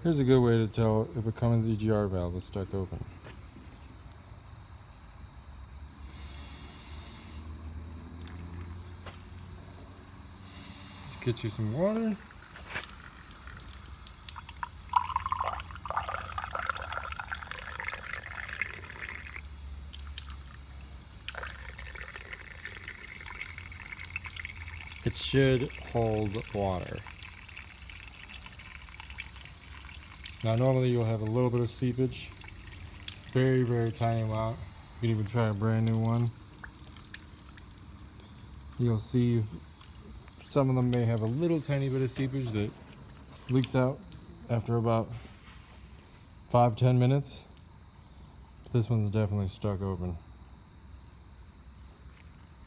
Here's a good way to tell if a Cummins EGR valve is stuck open. Get you some water. It should hold water. Now normally you'll have a little bit of seepage, very, very tiny amount. You can even try a brand new one. You'll see some of them may have a little tiny bit of seepage that leaks out after about 5-10 minutes. But this one's definitely stuck open.